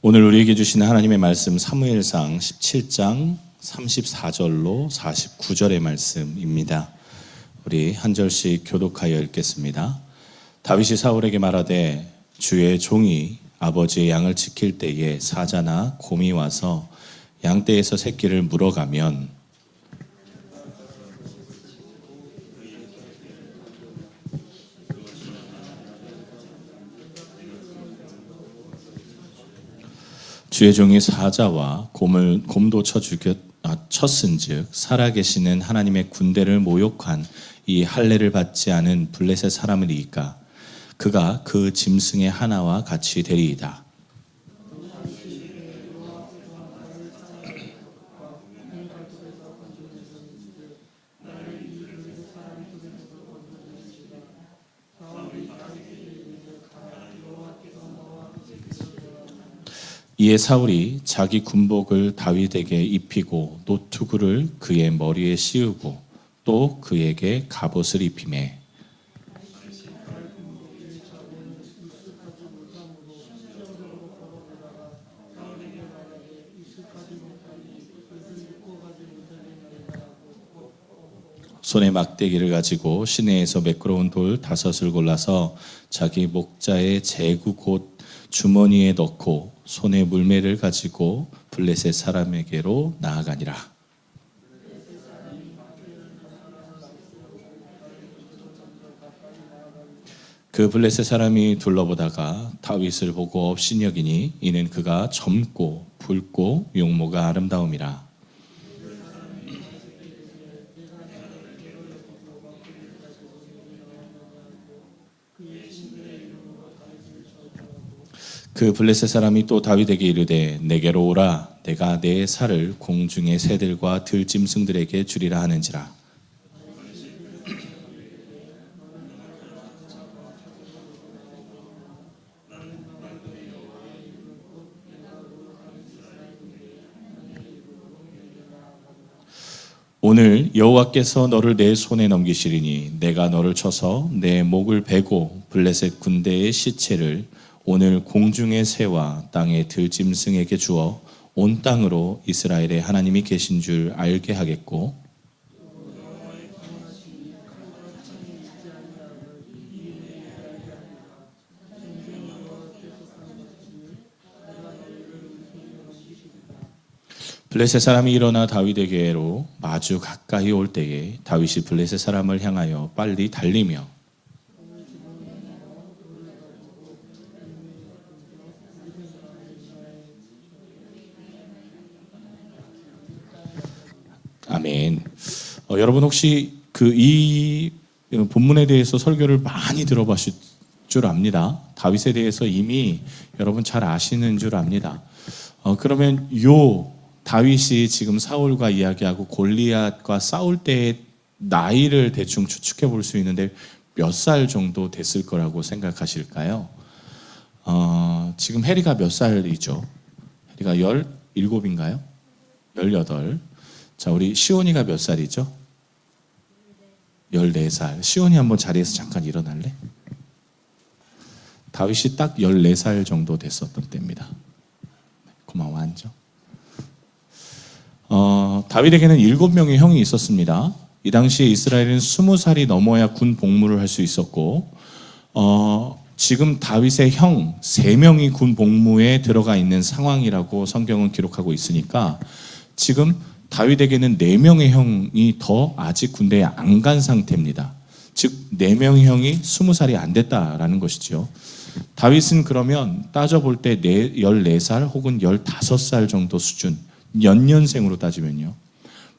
오늘 우리에게 주시는 하나님의 말씀 사무엘상 17장 34절로 49절의 말씀입니다. 우리 한 절씩 교독하여 읽겠습니다. 다윗이 사울에게 말하되 주의 종이 아버지의 양을 지킬 때에 사자나 곰이 와서 양떼에서 새끼를 물어가면 주의 종이 사자와 곰도 쳤은즉 살아계시는 하나님의 군대를 모욕한 이 할례를 받지 않은 블레셋 사람이니까 그가 그 짐승의 하나와 같이 되리이다. 이에 사울이 자기 군복을 다윗에게 입히고 노투구를 그의 머리에 씌우고 또 그에게 갑옷을 입히매 손에 막대기를 가지고 시내에서 매끄러운 돌 5을 골라서 자기 목자의 제구 곧 주머니에 넣고 손에 물매를 가지고 블레셋 사람에게로 나아가니라. 그 블레셋 사람이 둘러보다가 다윗을 보고 없인 여기니 이는 그가 젊고 붉고 용모가 아름다움이라. 그 블레셋 사람이 또 다윗에게 이르되 내게로 오라 내가 내 살을 공중의 새들과 들짐승들에게 주리라 하는지라. 오늘 여호와께서 너를 내 손에 넘기시리니 내가 너를 쳐서 내 목을 베고 블레셋 군대의 시체를 오늘 공중의 새와 땅의 들짐승에게 주어 온 땅으로 이스라엘의 하나님이 계신 줄 알게 하겠고 블레셋 사람이 일어나 다윗에게로 마주 가까이 올 때에 다윗이 블레셋 사람을 향하여 빨리 달리며 아멘. 여러분 혹시 이 본문에 대해서 설교를 많이 들어보실 줄 압니다. 다윗에 대해서 이미 여러분 잘 아시는 줄 압니다. 그러면 다윗이 지금 사울과 이야기하고 골리앗과 싸울 때의 나이를 대충 추측해 볼 수 있는데 몇 살 정도 됐을 거라고 생각하실까요? 지금 해리가 몇 살이죠? 해리가 17인가요? 18. 자, 우리 시온이가 몇 살이죠? 14살. 시온이 한번 자리에서 잠깐 일어날래? 다윗이 딱 14살 정도 됐었던 때입니다. 고마워, 앉아. 다윗에게는 7명의 형이 있었습니다. 이 당시에 이스라엘은 20살이 넘어야 군 복무를 할 수 있었고 지금 다윗의 형 3명이 군 복무에 들어가 있는 상황이라고 성경은 기록하고 있으니까 지금 다윗에게는 4명의 형이 더 아직 군대에 안 간 상태입니다. 즉 4명의 형이 20살이 안 됐다라는 것이죠. 다윗은 그러면 따져볼 때 14살 혹은 15살 정도 수준, 연년생으로 따지면요.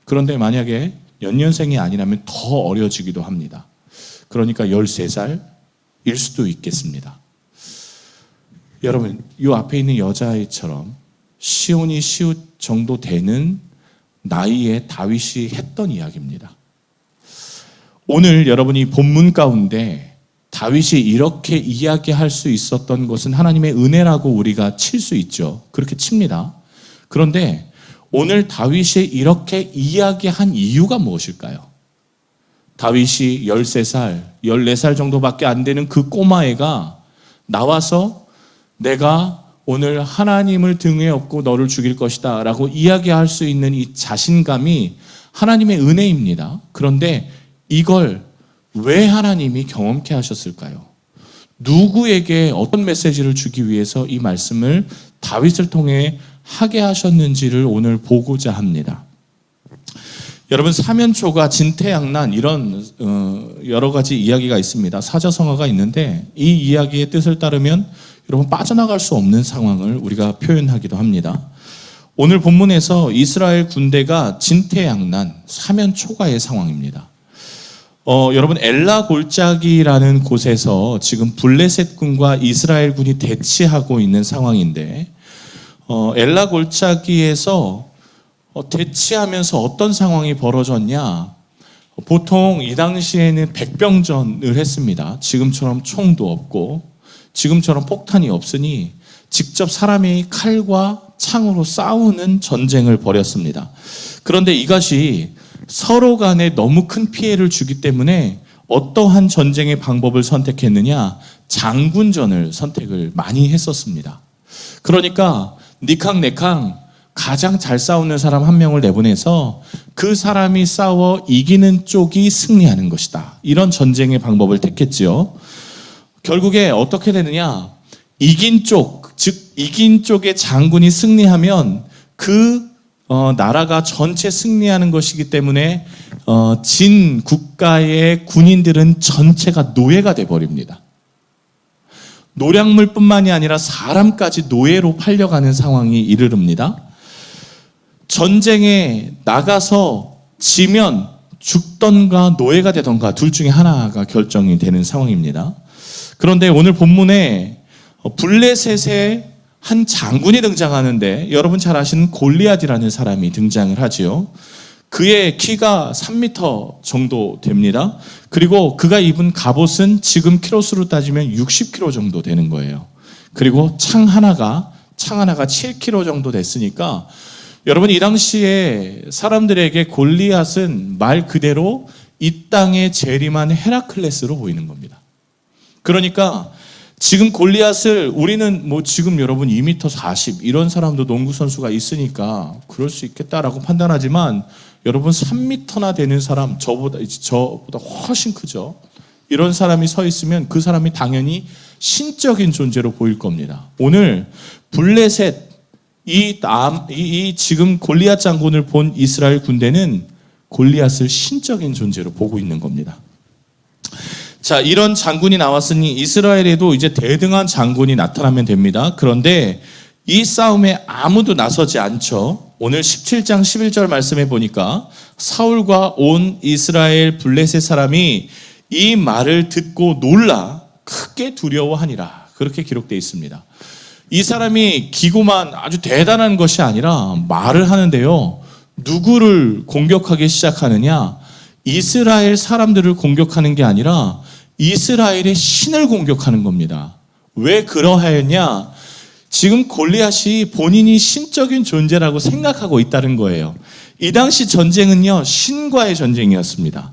그런데 만약에 연년생이 아니라면 더 어려지기도 합니다. 그러니까 13살일 수도 있겠습니다. 여러분, 이 앞에 있는 여자아이처럼 시온이 시옷 정도 되는 나이에 다윗이 했던 이야기입니다. 오늘 여러분이 본문 가운데 다윗이 이렇게 이야기할 수 있었던 것은 하나님의 은혜라고 우리가 칠 수 있죠. 그렇게 칩니다. 그런데 오늘 다윗이 이렇게 이야기한 이유가 무엇일까요? 다윗이 13살, 14살 정도밖에 안 되는 그 꼬마애가 나와서 내가 오늘 하나님을 등에 업고 너를 죽일 것이다 라고 이야기할 수 있는 이 자신감이 하나님의 은혜입니다. 그런데 이걸 왜 하나님이 경험케 하셨을까요? 누구에게 어떤 메시지를 주기 위해서 이 말씀을 다윗을 통해 하게 하셨는지를 오늘 보고자 합니다. 여러분, 사면초가 진퇴양난 이런 여러 가지 이야기가 있습니다. 사자성어가 있는데 이 이야기의 뜻을 따르면 여러분 빠져나갈 수 없는 상황을 우리가 표현하기도 합니다. 오늘 본문에서 이스라엘 군대가 진퇴양난 사면초가의 상황입니다. 여러분, 엘라 골짜기라는 곳에서 지금 블레셋 군과 이스라엘 군이 대치하고 있는 상황인데 엘라 골짜기에서 대치하면서 어떤 상황이 벌어졌냐? 보통 이 당시에는 백병전을 했습니다. 지금처럼 총도 없고 지금처럼 폭탄이 없으니 직접 사람이 칼과 창으로 싸우는 전쟁을 벌였습니다. 그런데 이것이 서로 간에 너무 큰 피해를 주기 때문에 어떠한 전쟁의 방법을 선택했느냐? 장군전을 선택을 많이 했었습니다. 그러니까 니캉네캉 가장 잘 싸우는 사람 한 명을 내보내서 그 사람이 싸워 이기는 쪽이 승리하는 것이다. 이런 전쟁의 방법을 택했지요. 결국에 어떻게 되느냐? 이긴 쪽, 즉 이긴 쪽의 장군이 승리하면 그 나라가 전체 승리하는 것이기 때문에 진 국가의 군인들은 전체가 노예가 돼버립니다. 노량물뿐만이 아니라 사람까지 노예로 팔려가는 상황이 이르릅니다. 전쟁에 나가서 지면 죽던가 노예가 되던가 둘 중에 하나가 결정이 되는 상황입니다. 그런데 오늘 본문에 블레셋의 한 장군이 등장하는데 여러분 잘 아시는 골리앗이라는 사람이 등장을 하지요. 그의 키가 3m 정도 됩니다. 그리고 그가 입은 갑옷은 지금 키로수로 따지면 60kg 정도 되는 거예요. 그리고 창 하나가 7kg 정도 됐으니까 여러분, 이 당시에 사람들에게 골리앗은 말 그대로 이 땅에 재림한 헤라클레스로 보이는 겁니다. 그러니까 지금 골리앗을 우리는 지금 여러분 2m 40 이런 사람도 농구 선수가 있으니까 그럴 수 있겠다라고 판단하지만 여러분 3m나 되는 사람, 저보다 훨씬 크죠. 이런 사람이 서 있으면 그 사람이 당연히 신적인 존재로 보일 겁니다. 오늘 블레셋 이 지금 골리앗 장군을 본 이스라엘 군대는 골리앗을 신적인 존재로 보고 있는 겁니다. 자, 이런 장군이 나왔으니 이스라엘에도 이제 대등한 장군이 나타나면 됩니다. 그런데 이 싸움에 아무도 나서지 않죠. 오늘 17장 11절 말씀해 보니까 사울과 온 이스라엘 블레셋 사람이 이 말을 듣고 놀라 크게 두려워하니라. 그렇게 기록되어 있습니다. 이 사람이 기고만 아주 대단한 것이 아니라 말을 하는데요. 누구를 공격하기 시작하느냐? 이스라엘 사람들을 공격하는 게 아니라 이스라엘의 신을 공격하는 겁니다. 왜 그러하였냐? 지금 골리앗이 본인이 신적인 존재라고 생각하고 있다는 거예요. 이 당시 전쟁은요, 신과의 전쟁이었습니다.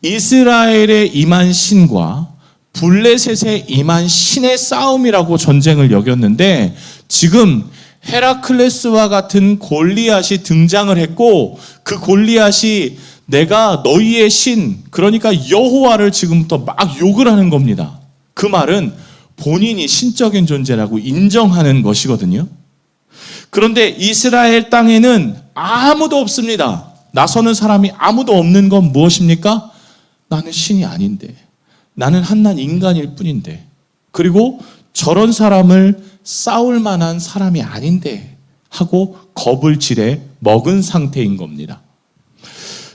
이스라엘에 임한 신과 블레셋에 임한 신의 싸움이라고 전쟁을 여겼는데 지금 헤라클레스와 같은 골리앗이 등장을 했고 그 골리앗이 내가 너희의 신, 그러니까 여호와를 지금부터 막 욕을 하는 겁니다. 그 말은 본인이 신적인 존재라고 인정하는 것이거든요. 그런데 이스라엘 땅에는 아무도 없습니다. 나서는 사람이 아무도 없는 건 무엇입니까? 나는 신이 아닌데, 나는 한낱 인간일 뿐인데, 그리고 저런 사람을 싸울 만한 사람이 아닌데 하고 겁을 지레 먹은 상태인 겁니다.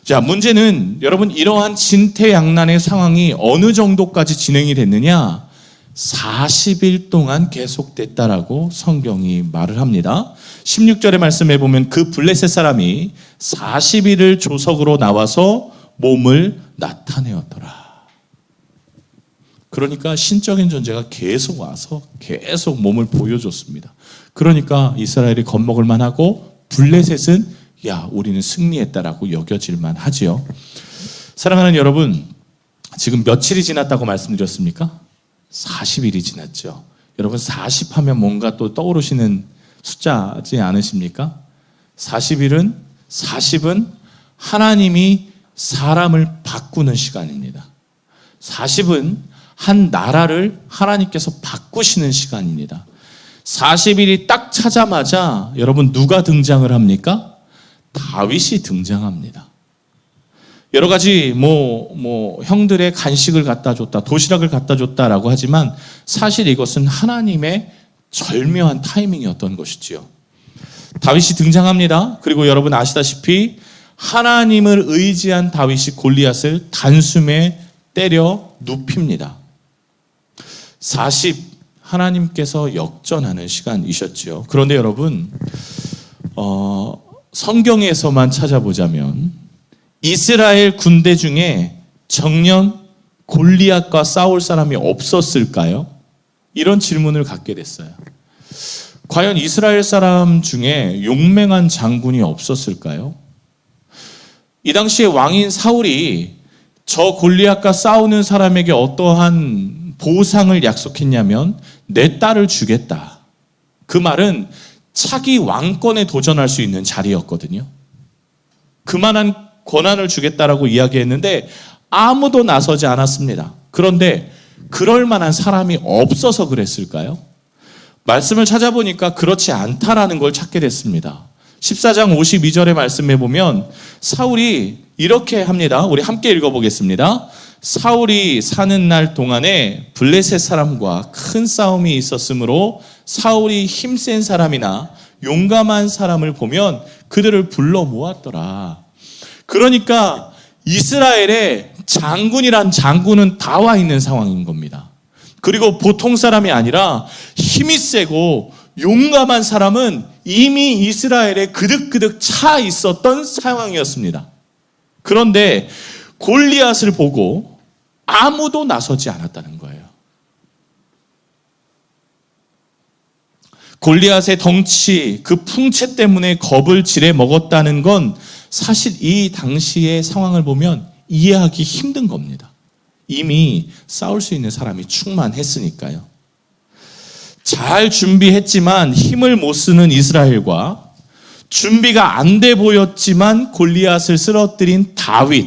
자, 문제는 여러분, 이러한 진퇴양난의 상황이 어느 정도까지 진행이 됐느냐? 40일 동안 계속됐다라고 성경이 말을 합니다. 16절의 말씀에 보면 그 블레셋 사람이 40일을 조석으로 나와서 몸을 나타내었더라. 그러니까 신적인 존재가 계속 와서 계속 몸을 보여줬습니다. 그러니까 이스라엘이 겁먹을 만하고 블레셋은 야, 우리는 승리했다라고 여겨질 만하지요. 사랑하는 여러분, 지금 며칠이 지났다고 말씀드렸습니까? 40일이 지났죠. 여러분 40 하면 뭔가 또 떠오르시는 숫자지 않으십니까? 40은 하나님이 사람을 바꾸는 시간입니다. 40은 한 나라를 하나님께서 바꾸시는 시간입니다. 40일이 딱 차자마자 여러분 누가 등장을 합니까? 다윗이 등장합니다. 여러 가지 형들의 간식을 갖다 줬다, 도시락을 갖다 줬다라고 하지만 사실 이것은 하나님의 절묘한 타이밍이었던 것이지요. 다윗이 등장합니다. 그리고 여러분 아시다시피 하나님을 의지한 다윗이 골리앗을 단숨에 때려 눕힙니다. 40 하나님께서 역전하는 시간이셨지요. 그런데 여러분 성경에서만 찾아보자면 이스라엘 군대 중에 정녕 골리앗과 싸울 사람이 없었을까요? 이런 질문을 갖게 됐어요. 과연 이스라엘 사람 중에 용맹한 장군이 없었을까요? 이 당시에 왕인 사울이 저 골리앗과 싸우는 사람에게 어떠한 보상을 약속했냐면 내 딸을 주겠다. 그 말은 차기 왕권에 도전할 수 있는 자리였거든요. 그만한 권한을 주겠다라고 이야기했는데 아무도 나서지 않았습니다. 그런데 그럴 만한 사람이 없어서 그랬을까요? 말씀을 찾아보니까 그렇지 않다라는 걸 찾게 됐습니다. 14장 52절의 말씀에 보면 사울이 이렇게 합니다. 우리 함께 읽어보겠습니다. 사울이 사는 날 동안에 블레셋 사람과 큰 싸움이 있었으므로 사울이 힘센 사람이나 용감한 사람을 보면 그들을 불러 모았더라. 그러니까 이스라엘의 장군이란 장군은 다 와 있는 상황인 겁니다. 그리고 보통 사람이 아니라 힘이 세고 용감한 사람은 이미 이스라엘에 그득그득 차 있었던 상황이었습니다. 그런데 골리앗을 보고 아무도 나서지 않았다는 거예요. 골리앗의 덩치, 그 풍채 때문에 겁을 지레 먹었다는 건 사실 이 당시의 상황을 보면 이해하기 힘든 겁니다. 이미 싸울 수 있는 사람이 충만했으니까요. 잘 준비했지만 힘을 못 쓰는 이스라엘과 준비가 안 돼 보였지만 골리앗을 쓰러뜨린 다윗.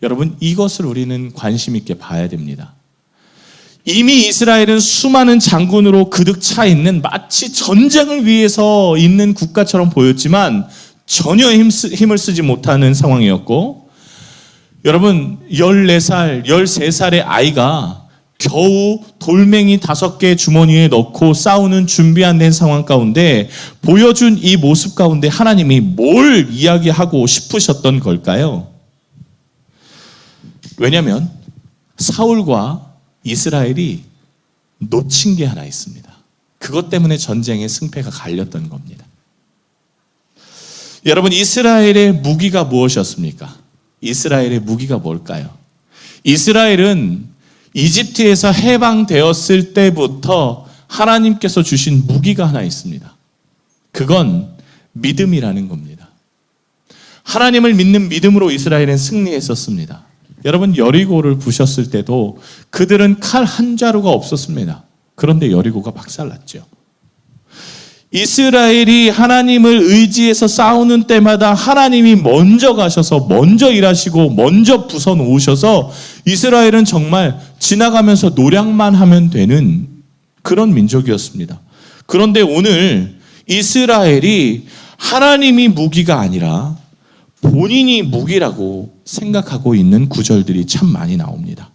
여러분, 이것을 우리는 관심 있게 봐야 됩니다. 이미 이스라엘은 수많은 장군으로 그득 차 있는 마치 전쟁을 위해서 있는 국가처럼 보였지만 전혀 힘을 쓰지 못하는 상황이었고, 여러분 14살, 13살의 아이가 겨우 돌멩이 5개 주머니에 넣고 싸우는 준비 안 된 상황 가운데 보여준 이 모습 가운데 하나님이 뭘 이야기하고 싶으셨던 걸까요? 왜냐하면 사울과 이스라엘이 놓친 게 하나 있습니다. 그것 때문에 전쟁의 승패가 갈렸던 겁니다. 여러분, 이스라엘의 무기가 무엇이었습니까? 이스라엘의 무기가 뭘까요? 이스라엘은 이집트에서 해방되었을 때부터 하나님께서 주신 무기가 하나 있습니다. 그건 믿음이라는 겁니다. 하나님을 믿는 믿음으로 이스라엘은 승리했었습니다. 여러분, 여리고를 부셨을 때도 그들은 칼 한 자루가 없었습니다. 그런데 여리고가 박살났죠. 이스라엘이 하나님을 의지해서 싸우는 때마다 하나님이 먼저 가셔서 먼저 일하시고 먼저 부숴놓으셔서 이스라엘은 정말 지나가면서 노력만 하면 되는 그런 민족이었습니다. 그런데 오늘 이스라엘이 하나님이 무기가 아니라 본인이 무기라고 생각하고 있는 구절들이 참 많이 나옵니다.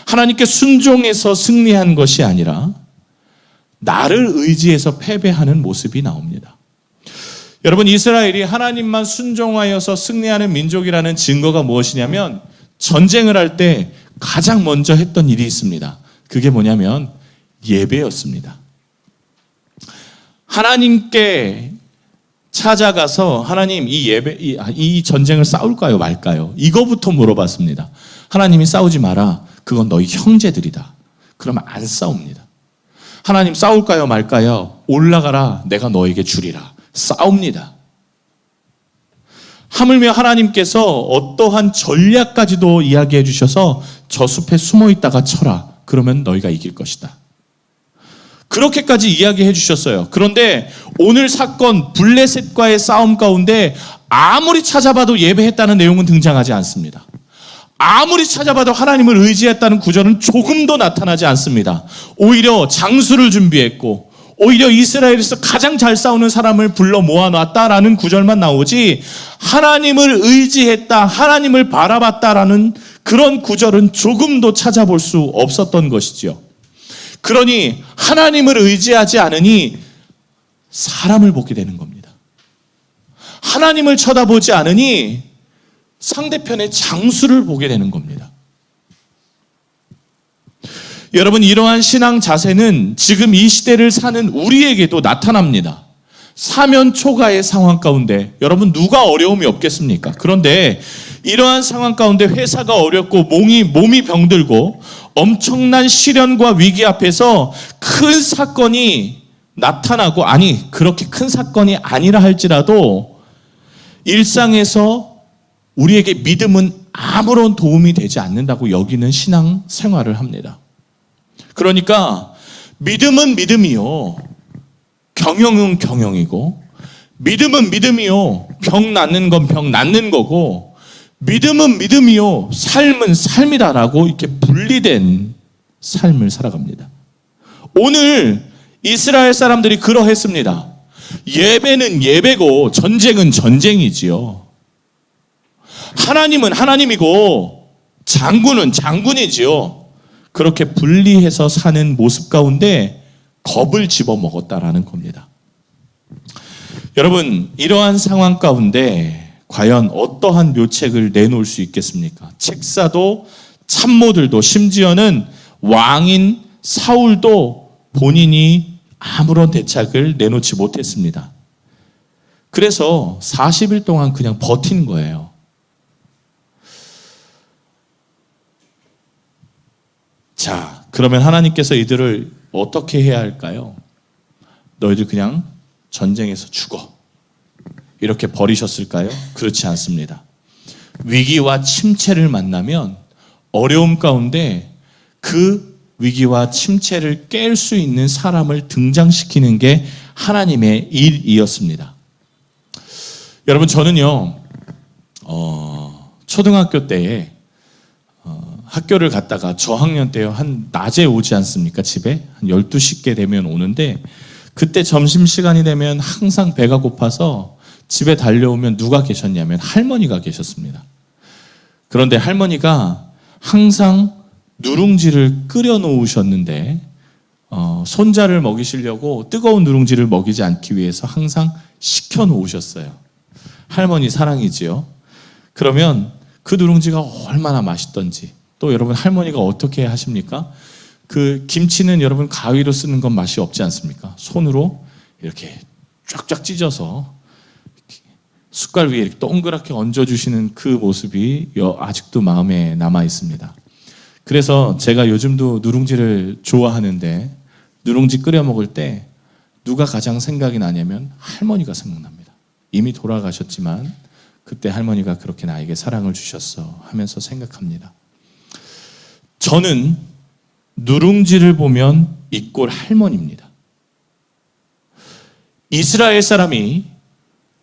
하나님께 순종해서 승리한 것이 아니라 나를 의지해서 패배하는 모습이 나옵니다. 여러분, 이스라엘이 하나님만 순종하여서 승리하는 민족이라는 증거가 무엇이냐면 전쟁을 할 때 가장 먼저 했던 일이 있습니다. 그게 뭐냐면 예배였습니다. 하나님께 찾아가서 하나님, 이 전쟁을 싸울까요 말까요? 이거부터 물어봤습니다. 하나님이 싸우지 마라. 그건 너희 형제들이다. 그러면 안 싸웁니다. 하나님, 싸울까요 말까요? 올라가라. 내가 너에게 주리라. 싸웁니다. 하물며 하나님께서 어떠한 전략까지도 이야기해 주셔서 저 숲에 숨어 있다가 쳐라. 그러면 너희가 이길 것이다. 그렇게까지 이야기해 주셨어요. 그런데 오늘 사건 블레셋과의 싸움 가운데 아무리 찾아봐도 예배했다는 내용은 등장하지 않습니다. 아무리 찾아봐도 하나님을 의지했다는 구절은 조금도 나타나지 않습니다. 오히려 장수를 준비했고 오히려 이스라엘에서 가장 잘 싸우는 사람을 불러 모아놨다라는 구절만 나오지 하나님을 의지했다, 하나님을 바라봤다라는 그런 구절은 조금도 찾아볼 수 없었던 것이지요. 그러니 하나님을 의지하지 않으니 사람을 보게 되는 겁니다. 하나님을 쳐다보지 않으니 상대편의 장수를 보게 되는 겁니다. 여러분, 이러한 신앙 자세는 지금 이 시대를 사는 우리에게도 나타납니다. 사면 초가의 상황 가운데 여러분 누가 어려움이 없겠습니까? 그런데 이러한 상황 가운데 회사가 어렵고 몸이 병들고 엄청난 시련과 위기 앞에서 큰 사건이 나타나고, 아니 그렇게 큰 사건이 아니라 할지라도 일상에서 우리에게 믿음은 아무런 도움이 되지 않는다고 여기는 신앙 생활을 합니다. 그러니까 믿음은 믿음이요, 경영은 경영이고, 믿음은 믿음이요, 병 낫는 건 병 낫는 거고, 믿음은 믿음이요, 삶은 삶이다라고 이렇게 분리된 삶을 살아갑니다. 오늘 이스라엘 사람들이 그러했습니다. 예배는 예배고 전쟁은 전쟁이지요. 하나님은 하나님이고 장군은 장군이지요. 그렇게 분리해서 사는 모습 가운데 겁을 집어먹었다라는 겁니다. 여러분, 이러한 상황 가운데 과연 어떠한 묘책을 내놓을 수 있겠습니까? 책사도 참모들도 심지어는 왕인 사울도 본인이 아무런 대책을 내놓지 못했습니다. 그래서 40일 동안 그냥 버틴 거예요. 자, 그러면 하나님께서 이들을 어떻게 해야 할까요? 너희들 그냥 전쟁에서 죽어, 이렇게 버리셨을까요? 그렇지 않습니다. 위기와 침체를 만나면 어려움 가운데 그 위기와 침체를 깰 수 있는 사람을 등장시키는 게 하나님의 일이었습니다. 여러분, 저는요 초등학교 때에 학교를 갔다가 저학년 때요, 한 낮에 오지 않습니까? 집에 한 12시께 되면 오는데, 그때 점심시간이 되면 항상 배가 고파서 집에 달려오면 누가 계셨냐면 할머니가 계셨습니다. 그런데 할머니가 항상 누룽지를 끓여 놓으셨는데 손자를 먹이시려고 뜨거운 누룽지를 먹이지 않기 위해서 항상 식혀 놓으셨어요. 할머니 사랑이지요. 그러면 그 누룽지가 얼마나 맛있던지, 또 여러분 할머니가 어떻게 하십니까? 그 김치는 여러분 가위로 쓰는 건 맛이 없지 않습니까? 손으로 이렇게 쫙쫙 찢어서 숟갈 위에 이렇게 동그랗게 얹어주시는 그 모습이 아직도 마음에 남아 있습니다. 그래서 제가 요즘도 누룽지를 좋아하는데 누룽지 끓여 먹을 때 누가 가장 생각이 나냐면 할머니가 생각납니다. 이미 돌아가셨지만 그때 할머니가 그렇게 나에게 사랑을 주셨어 하면서 생각합니다. 저는 누룽지를 보면 이꼴 할머니입니다. 이스라엘 사람이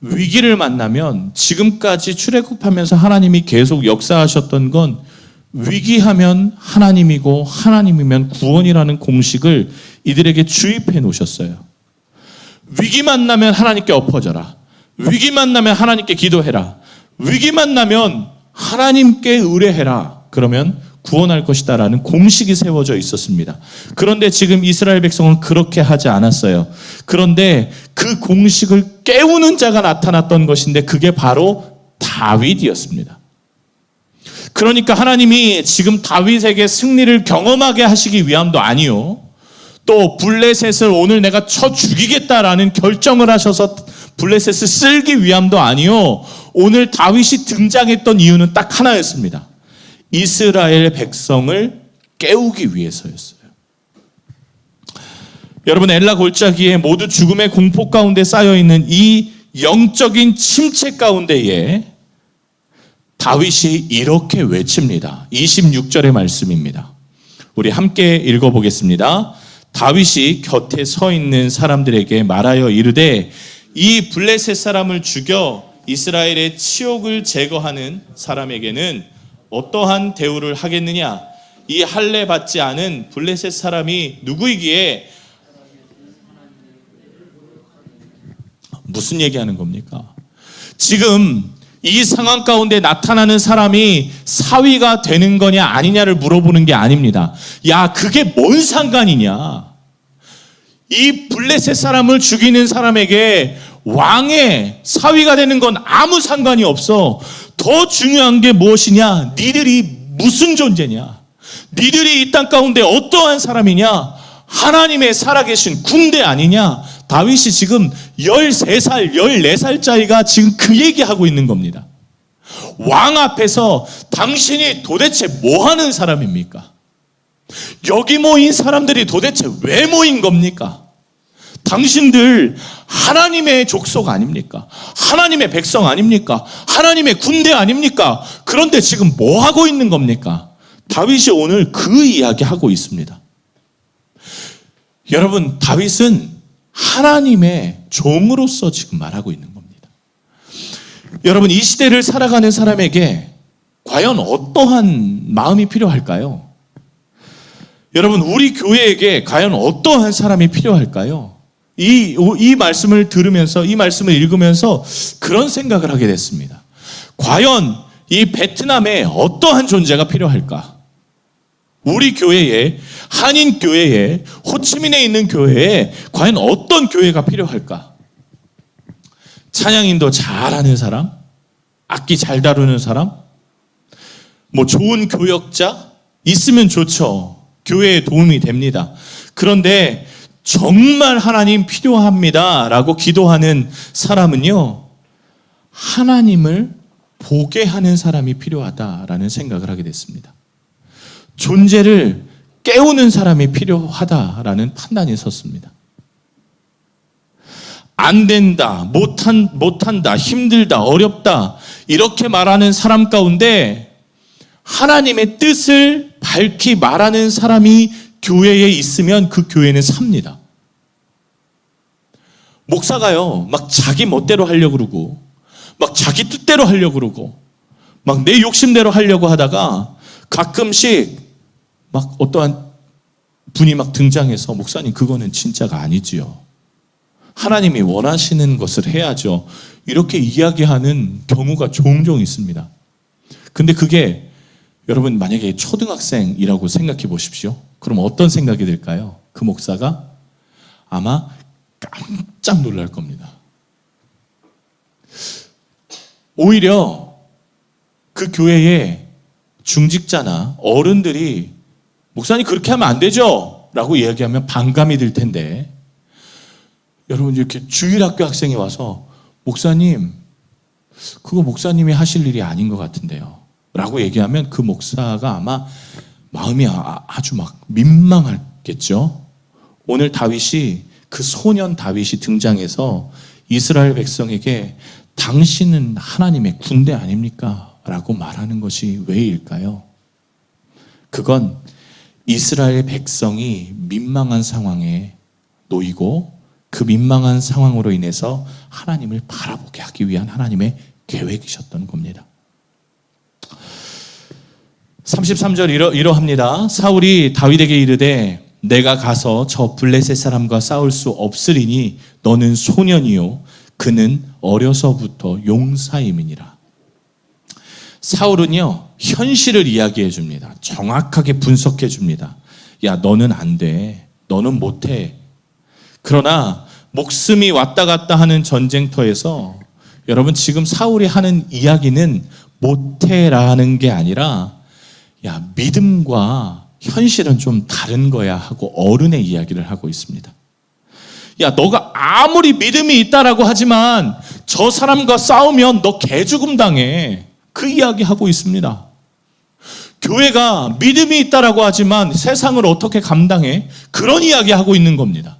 위기를 만나면 지금까지 출애굽하면서 하나님이 계속 역사하셨던 건 위기하면 하나님이고 하나님이면 구원이라는 공식을 이들에게 주입해 놓으셨어요. 위기 만나면 하나님께 엎어져라. 위기 만나면 하나님께 기도해라. 위기 만나면 하나님께 의뢰해라. 그러면 구원할 것이다라는 공식이 세워져 있었습니다. 그런데 지금 이스라엘 백성은 그렇게 하지 않았어요. 그런데 그 공식을 깨우는 자가 나타났던 것인데 그게 바로 다윗이었습니다. 그러니까 하나님이 지금 다윗에게 승리를 경험하게 하시기 위함도 아니요, 또 블레셋을 오늘 내가 쳐 죽이겠다라는 결정을 하셔서 블레셋을 쓸기 위함도 아니요, 오늘 다윗이 등장했던 이유는 딱 하나였습니다. 이스라엘 백성을 깨우기 위해서였어요. 여러분, 엘라 골짜기에 모두 죽음의 공포 가운데 쌓여있는 이 영적인 침체 가운데에 다윗이 이렇게 외칩니다. 26절의 말씀입니다. 우리 함께 읽어보겠습니다. 다윗이 곁에 서 있는 사람들에게 말하여 이르되 이 블레셋 사람을 죽여 이스라엘의 치욕을 제거하는 사람에게는 어떠한 대우를 하겠느냐? 이 할례 받지 않은 블레셋 사람이 누구이기에 무슨 얘기하는 겁니까? 지금 이 상황 가운데 나타나는 사람이 사위가 되는 거냐 아니냐를 물어보는 게 아닙니다. 야, 그게 뭔 상관이냐? 이 블레셋 사람을 죽이는 사람에게 왕의 사위가 되는 건 아무 상관이 없어. 더 중요한 게 무엇이냐? 니들이 무슨 존재냐? 니들이 이 땅 가운데 어떠한 사람이냐? 하나님의 살아계신 군대 아니냐? 다윗이 지금 13살, 14살짜리가 지금 그 얘기하고 있는 겁니다. 왕 앞에서 당신이 도대체 뭐 하는 사람입니까? 여기 모인 사람들이 도대체 왜 모인 겁니까? 당신들 하나님의 족속 아닙니까? 하나님의 백성 아닙니까? 하나님의 군대 아닙니까? 그런데 지금 뭐 하고 있는 겁니까? 다윗이 오늘 그 이야기하고 있습니다. 여러분, 다윗은 하나님의 종으로서 지금 말하고 있는 겁니다. 여러분, 이 시대를 살아가는 사람에게 과연 어떠한 마음이 필요할까요? 여러분, 우리 교회에게 과연 어떠한 사람이 필요할까요? 이 말씀을 들으면서, 이 말씀을 읽으면서 그런 생각을 하게 됐습니다. 과연 이 베트남에 어떠한 존재가 필요할까? 우리 교회에, 한인 교회에, 호치민에 있는 교회에 과연 어떤 교회가 필요할까? 찬양인도 잘하는 사람? 악기 잘 다루는 사람? 뭐 좋은 교역자? 있으면 좋죠. 교회에 도움이 됩니다. 그런데 정말 하나님 필요합니다 라고 기도하는 사람은요, 하나님을 보게 하는 사람이 필요하다라는 생각을 하게 됐습니다. 존재를 깨우는 사람이 필요하다라는 판단이 섰습니다. 안 된다, 못한다, 힘들다, 어렵다 이렇게 말하는 사람 가운데 하나님의 뜻을 밝히 말하는 사람이 교회에 있으면 그 교회는 삽니다. 목사가요, 막 자기 멋대로 하려고 그러고 막 자기 뜻대로 하려고 그러고 막 내 욕심대로 하려고 하다가 가끔씩 막 어떠한 분이 막 등장해서 목사님 그거는 진짜가 아니지요. 하나님이 원하시는 것을 해야죠. 이렇게 이야기하는 경우가 종종 있습니다. 근데 그게 여러분 만약에 초등학생이라고 생각해 보십시오. 그럼 어떤 생각이 들까요? 그 목사가 아마 깜짝 놀랄 겁니다. 오히려 그 교회에 중직자나 어른들이 목사님 그렇게 하면 안 되죠 라고 이야기하면 반감이 들 텐데, 여러분 이렇게 주일학교 학생이 와서 목사님 그거 목사님이 하실 일이 아닌 것 같은데요 라고 얘기하면 그 목사가 아마 마음이 아주 막 민망하겠죠. 오늘 다윗이, 그 소년 다윗이 등장해서 이스라엘 백성에게 당신은 하나님의 군대 아닙니까? 라고 말하는 것이 왜일까요? 그건 이스라엘 백성이 민망한 상황에 놓이고 그 민망한 상황으로 인해서 하나님을 바라보게 하기 위한 하나님의 계획이셨던 겁니다. 33절 이러합니다. 사울이 다윗에게 이르되 내가 가서 저 블레셋 사람과 싸울 수 없으리니 너는 소년이요 그는 어려서부터 용사임이니라. 사울은요, 현실을 이야기해 줍니다. 정확하게 분석해 줍니다. 야, 너는 안 돼. 너는 못 해. 그러나 목숨이 왔다 갔다 하는 전쟁터에서 여러분 지금 사울이 하는 이야기는 못해라는 게 아니라 야, 믿음과 현실은 좀 다른 거야 하고 어른의 이야기를 하고 있습니다. 야, 너가 아무리 믿음이 있다라고 하지만 저 사람과 싸우면 너 개죽음 당해. 그 이야기 하고 있습니다. 교회가 믿음이 있다라고 하지만 세상을 어떻게 감당해? 그런 이야기 하고 있는 겁니다.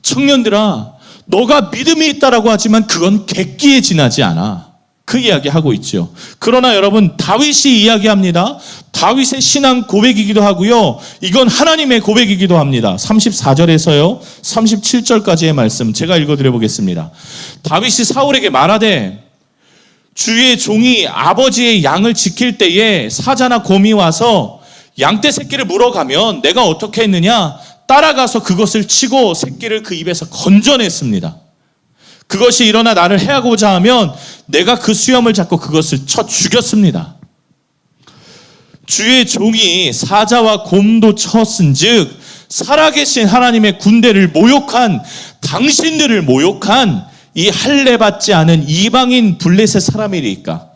청년들아, 너가 믿음이 있다라고 하지만 그건 객기에 지나지 않아. 그 이야기하고 있죠. 그러나 여러분, 다윗이 이야기합니다. 다윗의 신앙 고백이기도 하고요. 이건 하나님의 고백이기도 합니다. 34절에서요. 37절까지의 말씀 제가 읽어드려 보겠습니다. 다윗이 사울에게 말하되 주의 종이 아버지의 양을 지킬 때에 사자나 곰이 와서 양떼 새끼를 물어가면 내가 어떻게 했느냐? 따라가서 그것을 치고 새끼를 그 입에서 건져냈습니다. 그것이 일어나 나를 해하고자 하면 내가 그 수염을 잡고 그것을 쳐 죽였습니다. 주의 종이 사자와 곰도 쳤은즉 살아계신 하나님의 군대를 모욕한, 당신들을 모욕한 이 할례 받지 않은 이방인 블레셋 사람이리까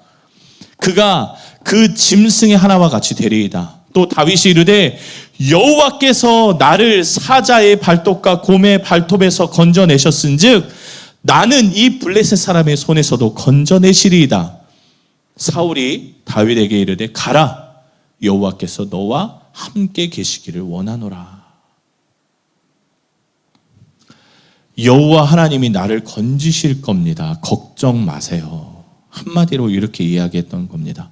그가 그 짐승의 하나와 같이 되리이다. 또 다윗이 이르되 여호와께서 나를 사자의 발톱과 곰의 발톱에서 건져내셨은즉 나는 이 블레셋 사람의 손에서도 건져내시리이다. 사울이 다윗에게 이르되 가라, 여호와께서 너와 함께 계시기를 원하노라. 여호와 하나님이 나를 건지실 겁니다. 걱정 마세요. 한마디로 이렇게 이야기했던 겁니다.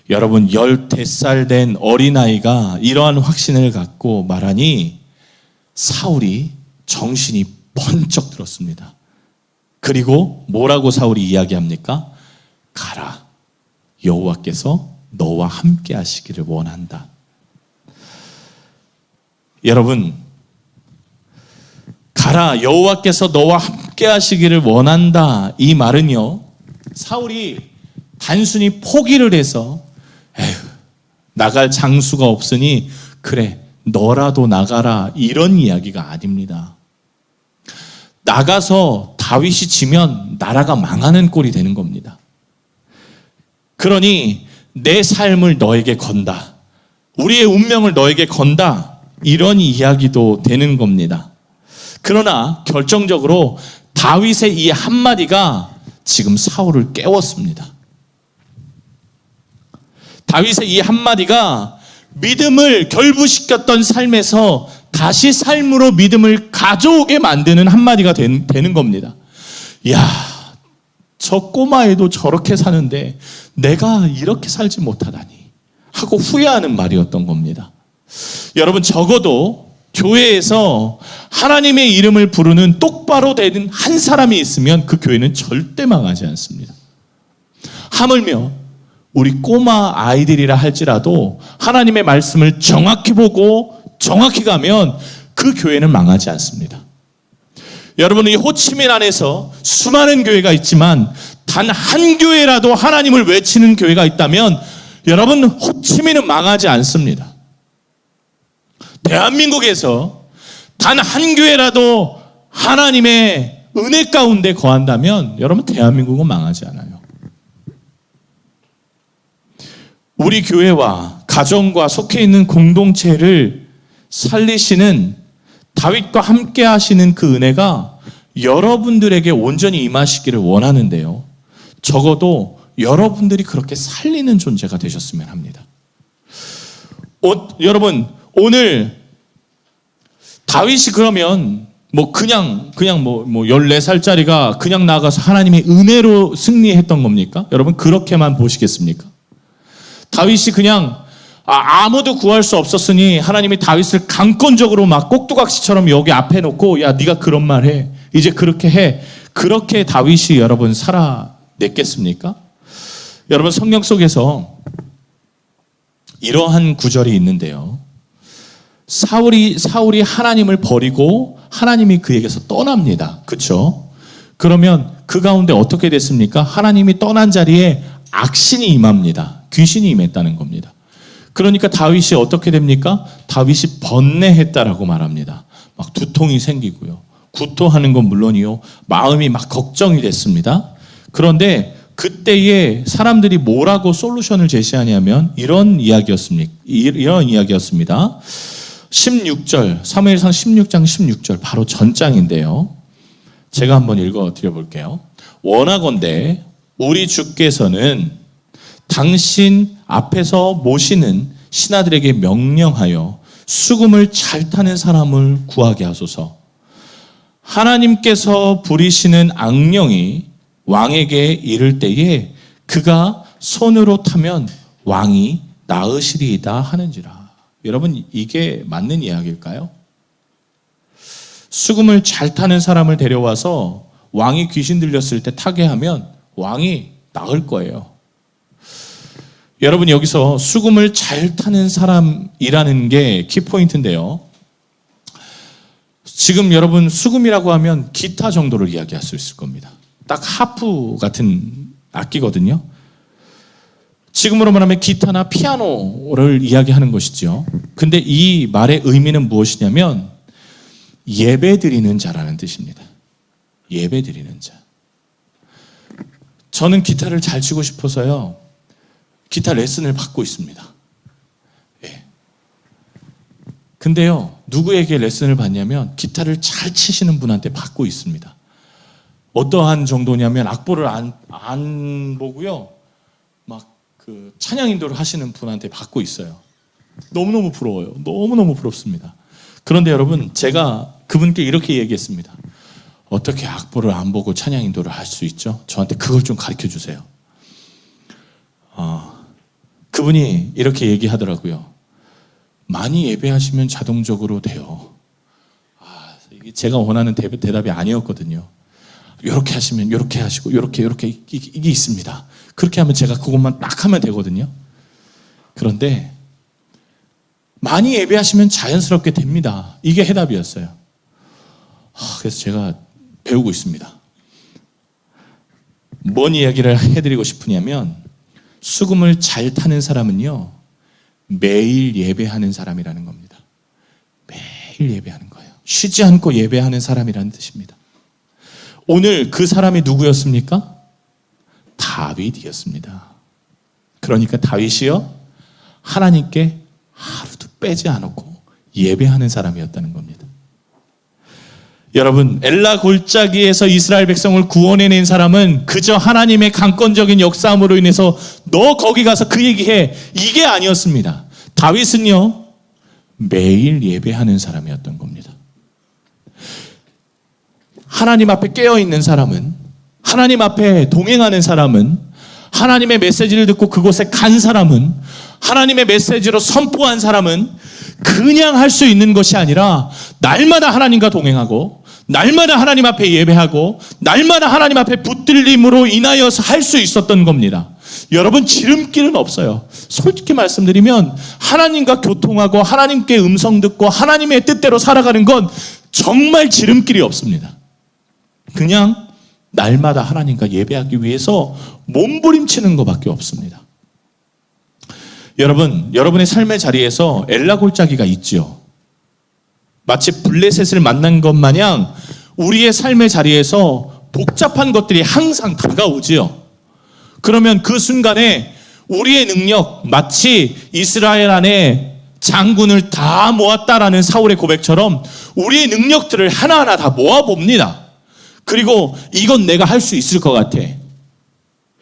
여러분, 15살 된 어린아이가 이러한 확신을 갖고 말하니 사울이 정신이 번쩍 들었습니다. 그리고 뭐라고 사울이 이야기합니까? 가라, 여호와께서 너와 함께 하시기를 원한다. 여러분, 가라, 여호와께서 너와 함께 하시기를 원한다. 이 말은요, 사울이 단순히 포기를 해서 나갈 장수가 없으니 그래 너라도 나가라 이런 이야기가 아닙니다. 나가서 다윗이 지면 나라가 망하는 꼴이 되는 겁니다. 그러니 내 삶을 너에게 건다, 우리의 운명을 너에게 건다, 이런 이야기도 되는 겁니다. 그러나 결정적으로 다윗의 이 한마디가 지금 사울을 깨웠습니다. 다윗의 이 한마디가 믿음을 결부시켰던 삶에서 다시 삶으로 믿음을 가져오게 만드는 한마디가 되는 겁니다. 야, 저 꼬마애도 저렇게 사는데 내가 이렇게 살지 못하다니 하고 후회하는 말이었던 겁니다. 여러분, 적어도 교회에서 하나님의 이름을 부르는 똑바로 된 한 사람이 있으면 그 교회는 절대 망하지 않습니다. 하물며 우리 꼬마 아이들이라 할지라도 하나님의 말씀을 정확히 보고 정확히 가면 그 교회는 망하지 않습니다. 여러분, 이 호치민 안에서 수많은 교회가 있지만 단 한 교회라도 하나님을 외치는 교회가 있다면 여러분, 호치민은 망하지 않습니다. 대한민국에서 단 한 교회라도 하나님의 은혜 가운데 거한다면 여러분, 대한민국은 망하지 않아요. 우리 교회와 가정과 속해 있는 공동체를 살리시는 다윗과 함께 하시는 그 은혜가 여러분들에게 온전히 임하시기를 원하는데요, 적어도 여러분들이 그렇게 살리는 존재가 되셨으면 합니다. 여러분, 오늘 다윗이 그러면 그냥 14살짜리가 그냥 나가서 하나님의 은혜로 승리했던 겁니까? 여러분, 그렇게만 보시겠습니까? 다윗이 그냥 아무도 구할 수 없었으니 하나님이 다윗을 강권적으로 막 꼭두각시처럼 여기 앞에 놓고 야, 네가 그런 말 해, 이제 그렇게 해, 그렇게 다윗이 여러분 살아냈겠습니까? 여러분, 성경 속에서 이러한 구절이 있는데요, 사울이 하나님을 버리고 하나님이 그에게서 떠납니다. 그렇죠? 그러면 그 가운데 어떻게 됐습니까? 하나님이 떠난 자리에 악신이 임합니다. 귀신이 임했다는 겁니다. 그러니까 다윗이 어떻게 됩니까? 다윗이 번뇌했다라고 말합니다. 막 두통이 생기고요, 구토하는 건 물론이요, 마음이 막 걱정이 됐습니다. 그런데 그때에 사람들이 뭐라고 솔루션을 제시하냐면 이런 이야기였습니다. 16절, 사무엘상 16장 16절, 바로 전장인데요, 제가 한번 읽어드려 볼게요. 원하건대 우리 주께서는 당신 앞에서 모시는 신하들에게 명령하여 수금을 잘 타는 사람을 구하게 하소서. 하나님께서 부리시는 악령이 왕에게 이를 때에 그가 손으로 타면 왕이 나으시리이다 하는지라. 여러분, 이게 맞는 이야기일까요? 수금을 잘 타는 사람을 데려와서 왕이 귀신 들렸을 때 타게 하면 왕이 나을 거예요. 여러분, 여기서 수금을 잘 타는 사람이라는 게 키포인트인데요. 지금 여러분, 수금이라고 하면 기타 정도를 이야기할 수 있을 겁니다. 딱 하프 같은 악기거든요. 지금으로 말하면 기타나 피아노를 이야기하는 것이죠. 근데 이 말의 의미는 무엇이냐면 예배 드리는 자라는 뜻입니다. 예배 드리는 자. 저는 기타를 잘 치고 싶어서요, 기타 레슨을 받고 있습니다. 예. 근데요, 누구에게 레슨을 받냐면 기타를 잘 치시는 분한테 받고 있습니다. 어떠한 정도냐면 악보를 안 보고요, 막 그 찬양 인도를 하시는 분한테 받고 있어요. 너무너무 부러워요. 너무너무 부럽습니다. 그런데 여러분, 제가 그분께 이렇게 얘기했습니다. 어떻게 악보를 안 보고 찬양 인도를 할 수 있죠? 저한테 그걸 좀 가르쳐 주세요. 그분이 이렇게 얘기하더라고요. 많이 예배하시면 자동적으로 돼요. 이게 제가 원하는 대답이 아니었거든요. 이렇게 하시면 이렇게 하시고 이렇게 이게 있습니다. 그렇게 하면 제가 그것만 딱 하면 되거든요. 그런데 많이 예배하시면 자연스럽게 됩니다. 이게 해답이었어요. 그래서 제가 배우고 있습니다. 뭔 이야기를 해드리고 싶으냐면, 수금을 잘 타는 사람은요, 매일 예배하는 사람이라는 겁니다. 매일 예배하는 거예요. 쉬지 않고 예배하는 사람이라는 뜻입니다. 오늘 그 사람이 누구였습니까? 다윗이었습니다. 그러니까 다윗이요, 하나님께 하루도 빼지 않고 예배하는 사람이었다는 겁니다. 여러분, 엘라 골짜기에서 이스라엘 백성을 구원해낸 사람은 그저 하나님의 강권적인 역사함으로 인해서 너 거기 가서 그 얘기해, 이게 아니었습니다. 다윗은요, 매일 예배하는 사람이었던 겁니다. 하나님 앞에 깨어있는 사람은, 하나님 앞에 동행하는 사람은, 하나님의 메시지를 듣고 그곳에 간 사람은, 하나님의 메시지로 선포한 사람은 그냥 할 수 있는 것이 아니라 날마다 하나님과 동행하고, 날마다 하나님 앞에 예배하고, 날마다 하나님 앞에 붙들림으로 인하여서 할 수 있었던 겁니다. 여러분, 지름길은 없어요. 솔직히 말씀드리면 하나님과 교통하고 하나님께 음성 듣고 하나님의 뜻대로 살아가는 건 정말 지름길이 없습니다. 그냥 날마다 하나님과 예배하기 위해서 몸부림치는 것밖에 없습니다. 여러분, 여러분의 삶의 자리에서 엘라 골짜기가 있지요. 마치 블레셋을 만난 것 마냥 우리의 삶의 자리에서 복잡한 것들이 항상 다가오지요. 그러면 그 순간에 우리의 능력, 마치 이스라엘 안에 장군을 다 모았다라는 사울의 고백처럼 우리의 능력들을 하나하나 다 모아봅니다. 그리고 이건 내가 할 수 있을 것 같아,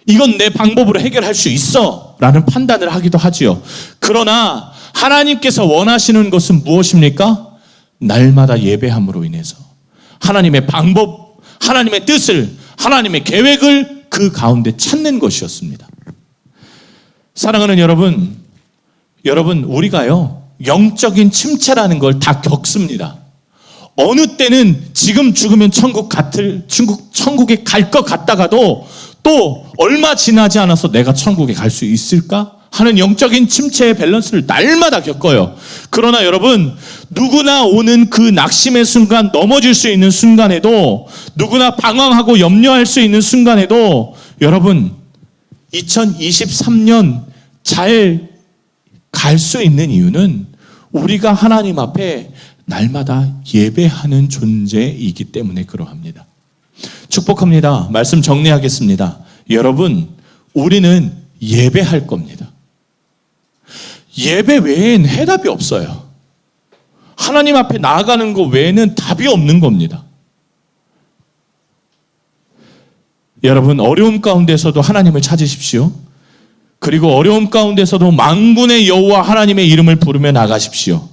이건 내 방법으로 해결할 수 있어 라는 판단을 하기도 하지요. 그러나 하나님께서 원하시는 것은 무엇입니까? 날마다 예배함으로 인해서 하나님의 방법, 하나님의 뜻을, 하나님의 계획을 그 가운데 찾는 것이었습니다. 사랑하는 여러분, 우리가요, 영적인 침체라는 걸 다 겪습니다. 어느 때는 지금 죽으면 천국에 갈 것 같다가도 또 얼마 지나지 않아서 내가 천국에 갈 수 있을까 하는 영적인 침체의 밸런스를 날마다 겪어요. 그러나 여러분, 누구나 오는 그 낙심의 순간, 넘어질 수 있는 순간에도, 누구나 방황하고 염려할 수 있는 순간에도, 여러분, 2023년 잘 갈 수 있는 이유는 우리가 하나님 앞에 날마다 예배하는 존재이기 때문에 그러합니다. 축복합니다. 말씀 정리하겠습니다. 여러분, 우리는 예배할 겁니다. 예배 외엔 해답이 없어요. 하나님 앞에 나아가는 것 외에는 답이 없는 겁니다. 여러분, 어려움 가운데서도 하나님을 찾으십시오. 그리고 어려움 가운데서도 만군의 여호와 하나님의 이름을 부르며 나가십시오.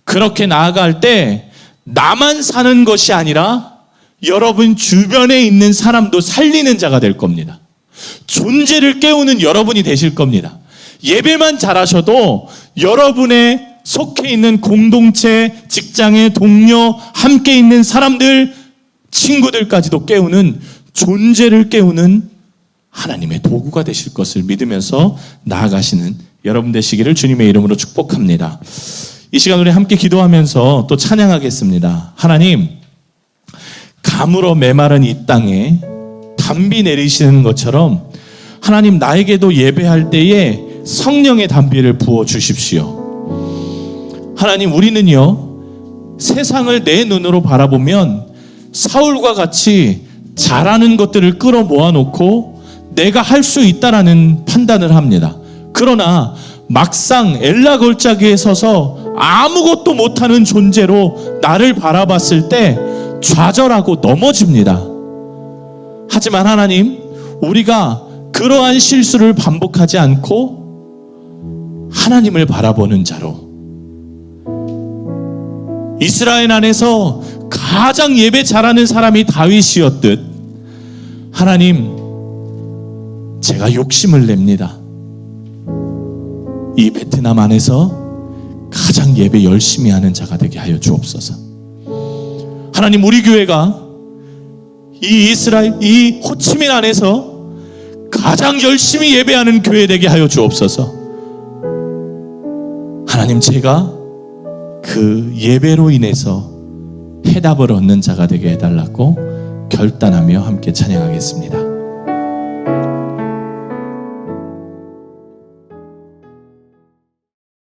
그렇게 나아갈 때 나만 사는 것이 아니라 여러분 주변에 있는 사람도 살리는 자가 될 겁니다. 존재를 깨우는 여러분이 되실 겁니다. 예배만 잘하셔도 여러분의 속해 있는 공동체, 직장의 동료, 함께 있는 사람들, 친구들까지도 깨우는, 존재를 깨우는 하나님의 도구가 되실 것을 믿으면서 나아가시는 여러분 되시기를 주님의 이름으로 축복합니다. 이 시간 우리 함께 기도하면서 또 찬양하겠습니다. 하나님, 가물어 메마른 이 땅에 단비 내리시는 것처럼 하나님, 나에게도 예배할 때에 성령의 단비를 부어 주십시오. 하나님, 우리는요, 세상을 내 눈으로 바라보면 사울과 같이 잘하는 것들을 끌어 모아놓고 내가 할 수 있다라는 판단을 합니다. 그러나 막상 엘라 골짜기에 서서 아무것도 못하는 존재로 나를 바라봤을 때 좌절하고 넘어집니다. 하지만 하나님, 우리가 그러한 실수를 반복하지 않고 하나님을 바라보는 자로, 이스라엘 안에서 가장 예배 잘하는 사람이 다윗이었듯, 하나님, 제가 욕심을 냅니다. 이 베트남 안에서 가장 예배 열심히 하는 자가 되게 하여 주옵소서. 하나님, 우리 교회가 이 호치민 안에서 가장 열심히 예배하는 교회 되게 하여 주옵소서. 하나님, 제가 그 예배로 인해서 해답을 얻는 자가 되게 해달라고 결단하며 함께 찬양하겠습니다.